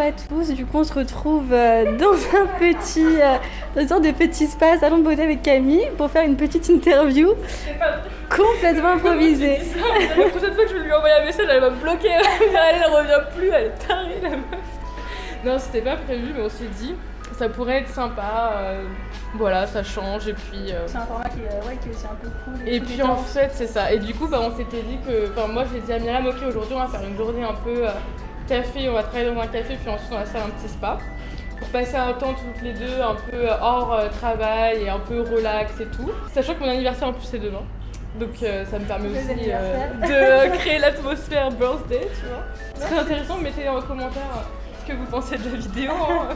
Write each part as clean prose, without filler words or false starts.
à tous, du coup on se retrouve dans une sorte de petit spa salon de beauté avec Camille pour faire une petite interview complètement improvisée. La prochaine fois que je vais lui envoyer un message, elle va me bloquer, elle revient plus, elle est tarée la meuf. Non, c'était pas prévu, mais on s'est dit, ça pourrait être sympa, voilà, ça change et puis... C'est un format qui est aussi un peu cool. Et puis en fait, c'est ça. Et du coup, on s'était dit que... Enfin, moi j'ai dit à Myriam, ok, aujourd'hui on va faire une journée un peu café, on va travailler dans un café, puis ensuite on va faire un petit spa. Pour passer un temps toutes les deux, un peu hors travail et un peu relax et tout. Sachant que mon anniversaire en plus c'est demain. Donc ça me permet aussi de créer l'atmosphère birthday, tu vois. C'est très intéressant, mettez en commentaire ce que vous pensez de la vidéo. Hein.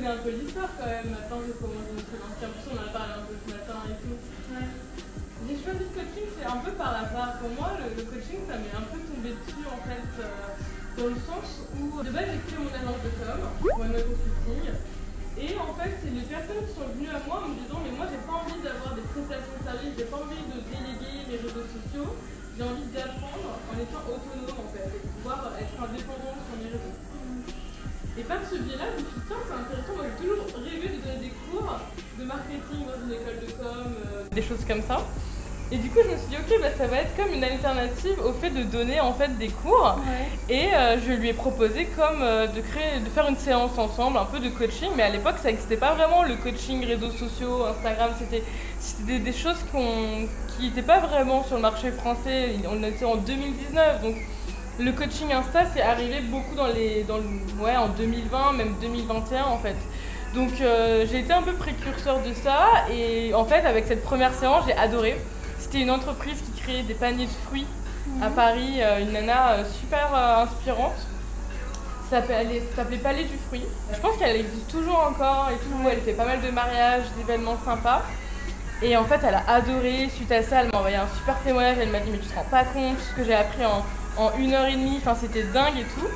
Un peu l'histoire quand même, maintenant je commence à me lancer, en plus on a parlé un peu ce matin et tout. Ouais. J'ai choisi le coaching, c'est un peu par hasard. Pour moi, le coaching ça m'est un peu tombé dessus en fait, dans le sens où de base j'ai créé mon agence de com, One Consulting, et en fait c'est les personnes qui sont venues à moi en me disant mais moi j'ai pas envie d'avoir des prestations de services, j'ai pas envie de déléguer mes réseaux sociaux, j'ai envie d'apprendre en étant autonome en fait, et de pouvoir être indépendante sur mes réseaux. Et par ce biais-là, je me suis dit, tiens, c'est intéressant, moi j'ai toujours rêvé de donner des cours de marketing dans une école de com, des choses comme ça. Et du coup, je me suis dit, ok, ça va être comme une alternative au fait de donner en fait des cours. Ouais. Et je lui ai proposé comme de faire une séance ensemble, un peu de coaching, mais à l'époque, ça n'existait pas vraiment le coaching, réseaux sociaux, Instagram, c'était des choses qui n'étaient pas vraiment sur le marché français. On était en 2019, donc le coaching Insta, c'est arrivé beaucoup en 2020, même 2021 en fait. Donc j'ai été un peu précurseur de ça et en fait avec cette première séance, j'ai adoré. C'était une entreprise qui créait des paniers de fruits à Paris, une nana super inspirante. Ça s'appelait Palais du Fruit. Je pense qu'elle existe toujours encore et tout. Elle fait pas mal de mariages, d'événements sympas. Et en fait, elle a adoré. Suite à ça, elle m'a envoyé un super témoignage. Elle m'a dit mais tu te rends pas compte ce que j'ai appris en 1h30, enfin c'était dingue et tout.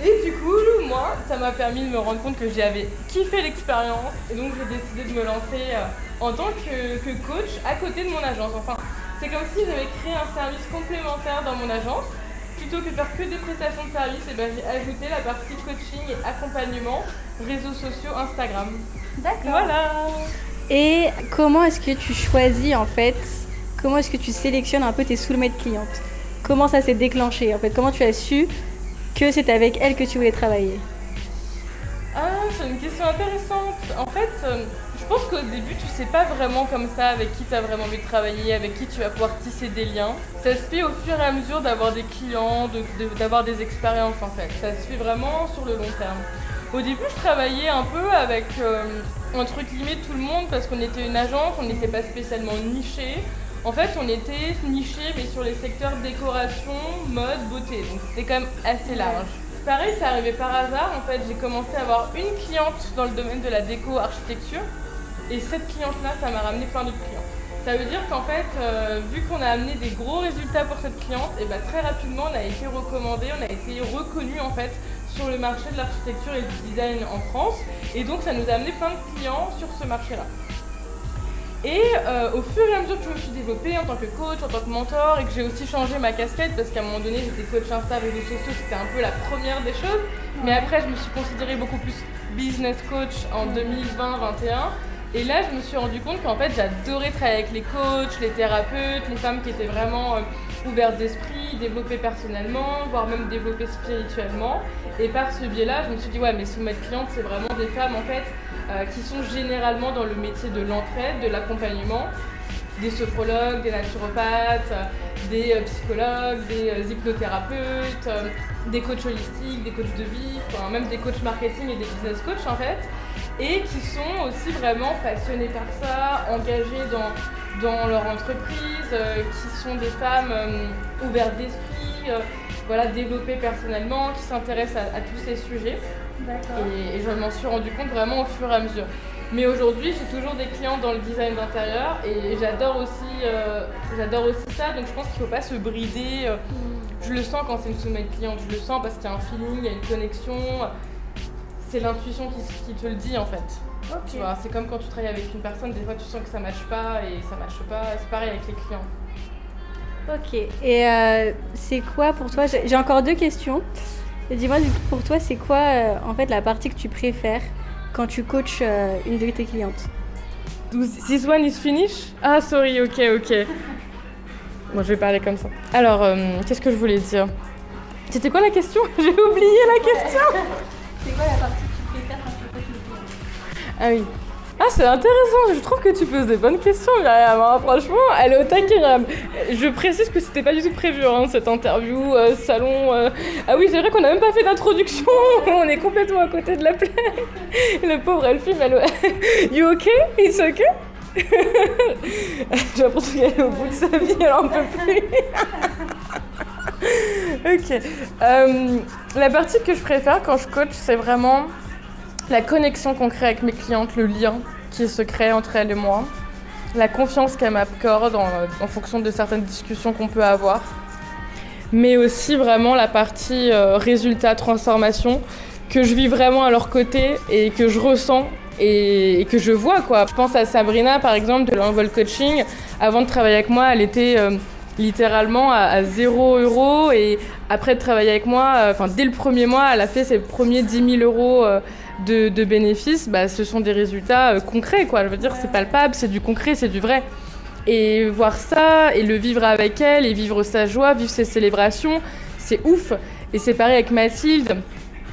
Et du coup, moi, ça m'a permis de me rendre compte que j'avais kiffé l'expérience et donc j'ai décidé de me lancer en tant que coach à côté de mon agence. Enfin, c'est comme si j'avais créé un service complémentaire dans mon agence. Plutôt que de faire que des prestations de services, j'ai ajouté la partie coaching et accompagnement, réseaux sociaux, Instagram. D'accord. Voilà. Et comment est-ce que tu choisis en fait, comment est-ce que tu sélectionnes un peu tes soulmates clientes? Comment ça s'est déclenché en fait? Comment tu as su que c'est avec elle que tu voulais travailler? Ah, c'est une question intéressante. En fait, je pense qu'au début, tu sais pas vraiment comme ça avec qui tu as vraiment envie de travailler, avec qui tu vas pouvoir tisser des liens. Ça se fait au fur et à mesure d'avoir des clients, d'avoir des expériences en fait. Ça se fait vraiment sur le long terme. Au début, je travaillais un peu avec, entre guillemets, tout le monde parce qu'on était une agence, on n'était pas spécialement niché. En fait, on était niché, mais sur les secteurs décoration, mode, beauté. Donc, c'était quand même assez large. Pareil, c'est arrivé par hasard. En fait, j'ai commencé à avoir une cliente dans le domaine de la déco-architecture. Et cette cliente-là, ça m'a ramené plein d'autres clients. Ça veut dire qu'en fait, vu qu'on a amené des gros résultats pour cette cliente, et très rapidement, on a été recommandé, on a été reconnu en fait sur le marché de l'architecture et du design en France. Et donc, ça nous a amené plein de clients sur ce marché-là. Et au fur et à mesure que je me suis développée en tant que coach, en tant que mentor et que j'ai aussi changé ma casquette parce qu'à un moment donné j'étais coach Insta, réseaux sociaux, c'était un peu la première des choses. Mais après je me suis considérée beaucoup plus business coach en 2020-2021. Et là je me suis rendu compte qu'en fait j'adorais travailler avec les coachs, les thérapeutes, les femmes qui étaient vraiment ouvertes d'esprit, développées personnellement, voire même développées spirituellement. Et par ce biais-là, je me suis dit ouais mais soulmate clientes c'est vraiment des femmes en fait qui sont généralement dans le métier de l'entraide, de l'accompagnement, des sophrologues, des naturopathes, des psychologues, des hypnothérapeutes, des coachs holistiques, des coachs de vie, enfin, même des coachs marketing et des business coachs en fait, et qui sont aussi vraiment passionnés par ça, engagés dans leur entreprise, qui sont des femmes ouvertes d'esprit, voilà, développées personnellement, qui s'intéressent à tous ces sujets. Et je m'en suis rendu compte vraiment au fur et à mesure. Mais aujourd'hui, j'ai toujours des clients dans le design d'intérieur et j'adore aussi ça. Donc je pense qu'il ne faut pas se brider. Je le sens quand c'est une soulmate cliente, je le sens parce qu'il y a un feeling, il y a une connexion. C'est l'intuition qui te le dit en fait. Okay. Tu vois, c'est comme quand tu travailles avec une personne, des fois tu sens que ça ne matche pas et ça ne matche pas. C'est pareil avec les clients. Ok. Et c'est quoi pour toi, j'ai encore 2 questions. Dis-moi, pour toi, c'est quoi en fait la partie que tu préfères quand tu coaches une de tes clientes? This one is finished? Ah, sorry, ok. Bon, je vais parler comme ça. Alors, qu'est-ce que je voulais dire? C'était quoi la question? J'ai oublié la question. C'est quoi la partie que tu préfères quand tu coaches une cliente? Ah oui. Ah, c'est intéressant, je trouve que tu poses des bonnes questions, Myriam. Franchement, elle est au taquet. Je précise que c'était pas du tout prévu, cette interview, salon. Ah oui, c'est vrai qu'on n'a même pas fait d'introduction. On est complètement à côté de la plaque. Le pauvre Elfie, You okay? It's okay? J'ai l'impression qu'elle est au bout de sa vie, elle en peut plus. Ok. La partie que je préfère quand je coach, c'est vraiment la connexion qu'on crée avec mes clientes, le lien qui se crée entre elles et moi, la confiance qu'elles m'accordent en fonction de certaines discussions qu'on peut avoir, mais aussi vraiment la partie résultat, transformation, que je vis vraiment à leur côté et que je ressens et que je vois, quoi. Je pense à Sabrina, par exemple, de l'Envol Coaching. Avant de travailler avec moi, elle était littéralement à 0 € et après de travailler avec moi, dès le premier mois, elle a fait ses premiers 10 000 € de bénéfices. Ce sont des résultats concrets, quoi. Je veux dire, c'est palpable, c'est du concret, c'est du vrai. Et voir ça, et le vivre avec elle, et vivre sa joie, vivre ses célébrations, c'est ouf. Et c'est pareil avec Mathilde,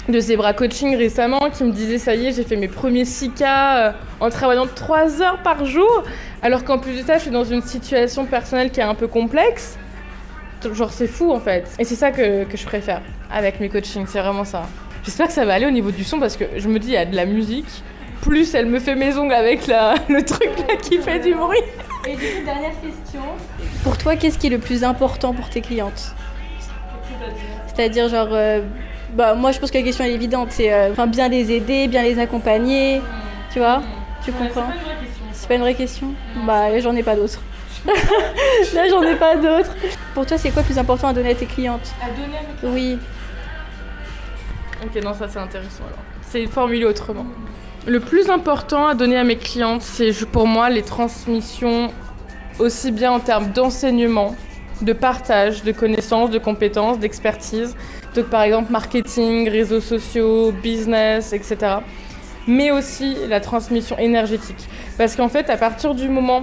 de Zebra Coaching récemment, qui me disait, ça y est, j'ai fait mes premiers 6K en travaillant 3 heures par jour, alors qu'en plus de ça, je suis dans une situation personnelle qui est un peu complexe. Genre, c'est fou, en fait. Et c'est ça que je préfère avec mes coachings, c'est vraiment ça. J'espère que ça va aller au niveau du son parce que je me dis, il y a de la musique. Plus elle me fait mes ongles avec le truc là qui fait du bruit. Et du coup, dernière question. Pour toi, qu'est-ce qui est le plus important pour tes clientes? C'est-à-dire genre... moi, je pense que la question est évidente. C'est bien les aider, bien les accompagner. Tu vois? Tu comprends? C'est pas une vraie question. Là, j'en ai pas d'autres. Là, j'en ai pas d'autres. Pour toi, c'est quoi le plus important à donner à tes clientes? À donner à mes clientes? Oui. Ok, non, ça c'est intéressant alors. C'est formulé autrement. Le plus important à donner à mes clientes, c'est pour moi les transmissions, aussi bien en termes d'enseignement, de partage, de connaissances, de compétences, d'expertise. Donc par exemple marketing, réseaux sociaux, business, etc. Mais aussi la transmission énergétique. Parce qu'en fait, à partir du moment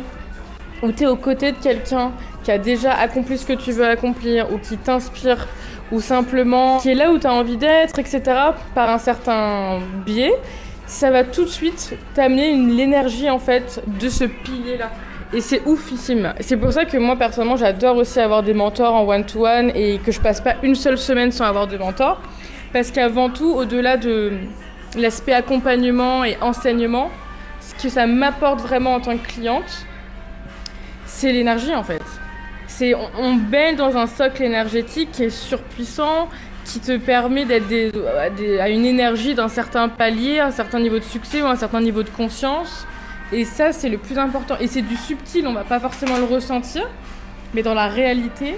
où tu es aux côtés de quelqu'un qui a déjà accompli ce que tu veux accomplir ou qui t'inspire, ou simplement qui est là où tu as envie d'être, etc., par un certain biais, ça va tout de suite t'amener l'énergie en fait de ce pilier-là. Et c'est oufissime. C'est pour ça que moi, personnellement, j'adore aussi avoir des mentors en one-to-one et que je passe pas une seule semaine sans avoir de mentor. Parce qu'avant tout, au-delà de l'aspect accompagnement et enseignement, ce que ça m'apporte vraiment en tant que cliente, c'est l'énergie en fait. On baigne dans un socle énergétique qui est surpuissant, qui te permet d'être à une énergie d'un certain palier, un certain niveau de succès ou un certain niveau de conscience. Et ça, c'est le plus important. Et c'est du subtil, on va pas forcément le ressentir, mais dans la réalité,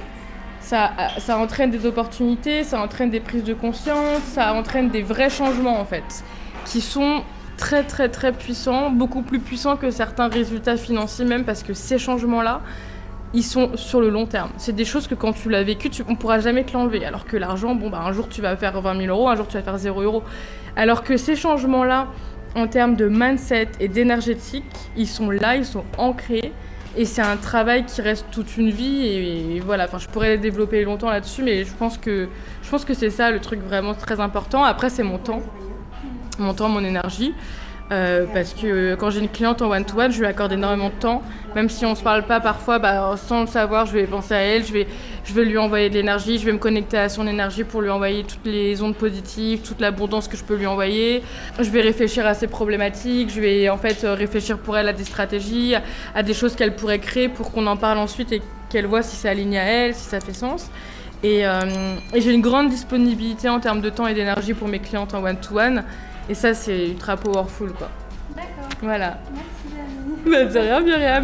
ça entraîne des opportunités, ça entraîne des prises de conscience, ça entraîne des vrais changements en fait, qui sont très très très puissants, beaucoup plus puissants que certains résultats financiers même, parce que ces changements-là, ils sont sur le long terme. C'est des choses que quand tu l'as vécu, on ne pourra jamais te l'enlever. Alors que l'argent, un jour tu vas faire 20 000 €, un jour tu vas faire 0 €. Alors que ces changements-là, en termes de mindset et d'énergétique, ils sont là, ils sont ancrés. Et c'est un travail qui reste toute une vie. Et voilà, je pourrais développer longtemps là-dessus, mais je pense que c'est ça le truc vraiment très important. Après, c'est mon temps, mon énergie. Parce que quand j'ai une cliente en one-to-one, je lui accorde énormément de temps. Même si on ne se parle pas parfois, sans le savoir, je vais penser à elle, je vais lui envoyer de l'énergie, je vais me connecter à son énergie pour lui envoyer toutes les ondes positives, toute l'abondance que je peux lui envoyer. Je vais réfléchir à ses problématiques, je vais en fait réfléchir pour elle à des stratégies, à des choses qu'elle pourrait créer pour qu'on en parle ensuite et qu'elle voit si c'est aligné à elle, si ça fait sens. Et j'ai une grande disponibilité en termes de temps et d'énergie pour mes clientes en one-to-one. Et ça, c'est ultra powerful, quoi. D'accord. Voilà. Merci, Jamie. Bah, de rien, Myriam.